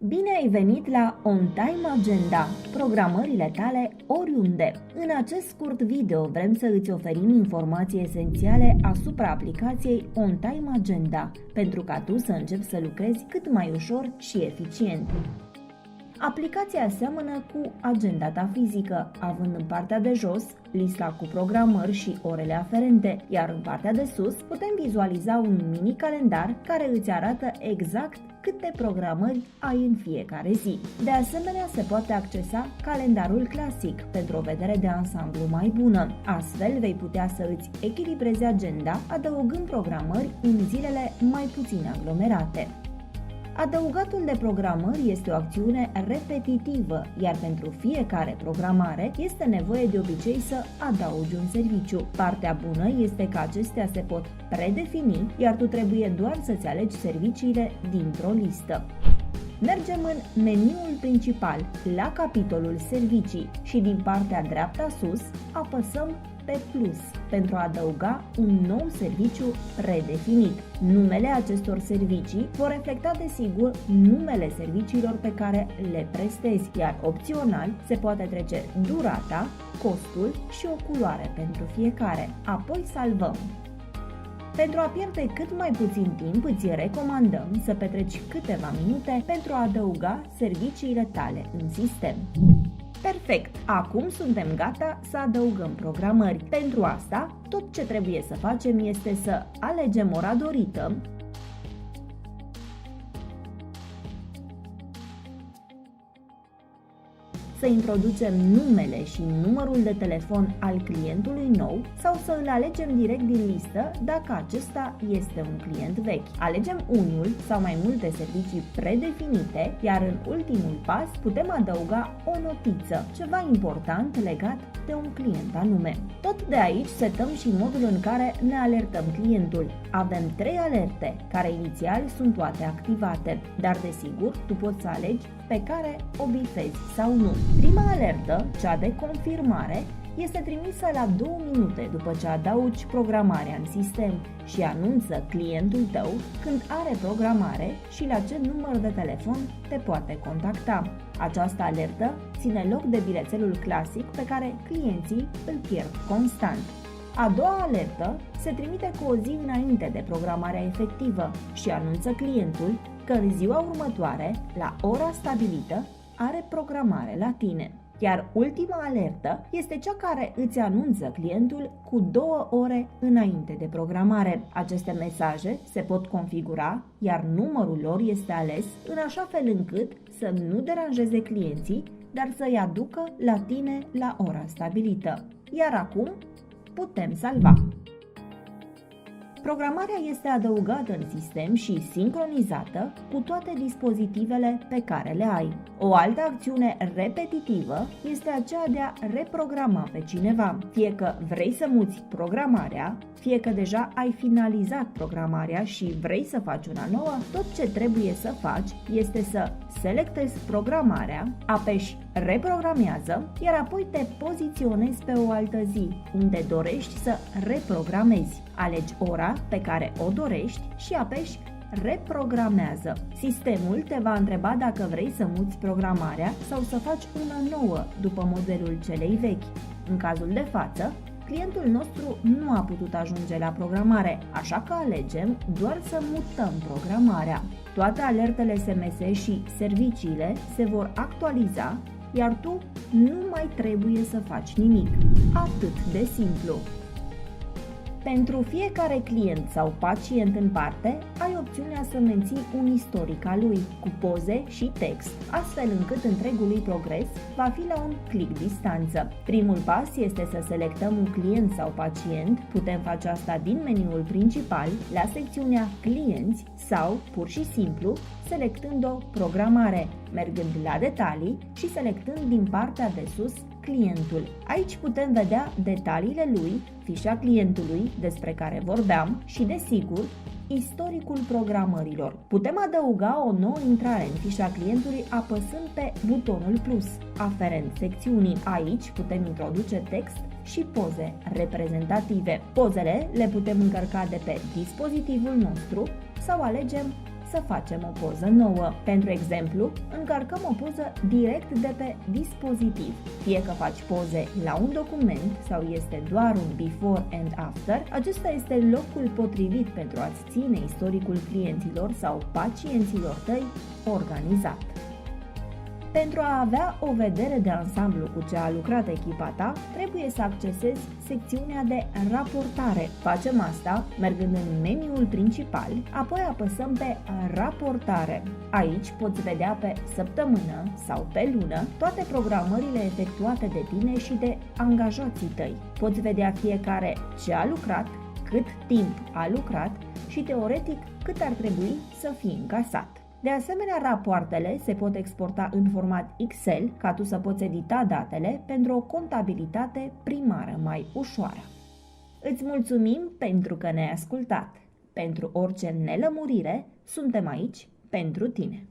Bine ai venit la On Time Agenda, programările tale oriunde. În acest scurt video vrem să îți oferim informații esențiale asupra aplicației On Time Agenda, pentru ca tu să începi să lucrezi cât mai ușor și eficient. Aplicația seamănă cu agenda ta fizică, având în partea de jos lista cu programări și orele aferente, iar în partea de sus putem vizualiza un mini calendar care îți arată exact câte programări ai în fiecare zi. De asemenea, se poate accesa calendarul clasic pentru o vedere de ansamblu mai bună. Astfel, vei putea să îți echilibrezi agenda, adăugând programări în zilele mai puțin aglomerate. Adăugatul de programări este o acțiune repetitivă, iar pentru fiecare programare este nevoie de obicei să adaugi un serviciu. Partea bună este că acestea se pot predefini, iar tu trebuie doar să-ți alegi serviciile dintr-o listă. Mergem în meniul principal, la capitolul Servicii și din partea dreapta sus apăsăm pe plus pentru a adăuga un nou serviciu predefinit. Numele acestor servicii vor reflecta desigur numele serviciilor pe care le prestezi, iar opțional se poate trece durata, costul și o culoare pentru fiecare. Apoi salvăm. Pentru a pierde cât mai puțin timp, îți recomandăm să petreci câteva minute pentru a adăuga serviciile tale în sistem. Perfect! Acum suntem gata să adăugăm programări. Pentru asta, tot ce trebuie să facem este să alegem ora dorită, să introducem numele și numărul de telefon al clientului nou sau să îl alegem direct din listă dacă acesta este un client vechi. Alegem unul sau mai multe servicii predefinite, iar în ultimul pas putem adăuga o notiță, ceva important legat de un client anume. Tot de aici setăm și modul în care ne alertăm clientul. Avem 3 alerte, care inițial sunt toate activate, dar desigur tu poți să alegi pe care o bifezi sau nu. Prima alertă, cea de confirmare, este trimisă la 2 minute după ce adaugi programarea în sistem și anunță clientul tău când are programare și la ce număr de telefon te poate contacta. Această alertă ține loc de bilețelul clasic pe care clienții îl pierd constant. A doua alertă se trimite cu o zi înainte de programarea efectivă și anunță clientul că în ziua următoare, la ora stabilită, are programare la tine. Iar ultima alertă este cea care îți anunță clientul cu 2 ore înainte de programare. Aceste mesaje se pot configura, iar numărul lor este ales în așa fel încât să nu deranjeze clienții, dar să-i aducă la tine la ora stabilită. Iar acum putem salva. Programarea este adăugată în sistem și sincronizată cu toate dispozitivele pe care le ai. O altă acțiune repetitivă este aceea de a reprograma pe cineva, fie că vrei să muți programarea, fie că deja ai finalizat programarea și vrei să faci una nouă. Tot ce trebuie să faci este să selectezi programarea, apeși reprogramează, iar apoi te poziționezi pe o altă zi, unde dorești să reprogramezi. Alegi ora pe care o dorești și apeși reprogramează. Sistemul te va întreba dacă vrei să muți programarea sau să faci una nouă după modelul celei vechi. În cazul de față, clientul nostru nu a putut ajunge la programare, așa că alegem doar să mutăm programarea. Toate alertele SMS și serviciile se vor actualiza, iar tu nu mai trebuie să faci nimic. Atât de simplu. Pentru fiecare client sau pacient în parte, ai opțiunea să menții un istoric al lui, cu poze și text, astfel încât întregul progres va fi la un click distanță. Primul pas este să selectăm un client sau pacient, putem face asta din meniul principal, la secțiunea Clienți sau, pur și simplu, selectând o programare, mergând la detalii și selectând din partea de sus clientul. Aici putem vedea detaliile lui, fișa clientului despre care vorbeam și, desigur, istoricul programărilor. Putem adăuga o nouă intrare în fișa clientului apăsând pe butonul plus, aferent secțiunii. Aici putem introduce text și poze reprezentative. Pozele le putem încărca de pe dispozitivul nostru sau alegem să facem o poză nouă. Pentru exemplu, încărcăm o poză direct de pe dispozitiv. Fie că faci poze la un document sau este doar un before and after, acesta este locul potrivit pentru a-ți ține istoricul clienților sau pacienților tăi organizat. Pentru a avea o vedere de ansamblu cu ce a lucrat echipa ta, trebuie să accesezi secțiunea de raportare. Facem asta mergând în meniul principal, apoi apăsăm pe raportare. Aici poți vedea pe săptămână sau pe lună toate programările efectuate de tine și de angajații tăi. Poți vedea fiecare ce a lucrat, cât timp a lucrat și teoretic cât ar trebui să fie încasat. De asemenea, rapoartele se pot exporta în format Excel ca tu să poți edita datele pentru o contabilitate primară mai ușoară. Îți mulțumim pentru că ne-ai ascultat. Pentru orice nelămurire, suntem aici pentru tine.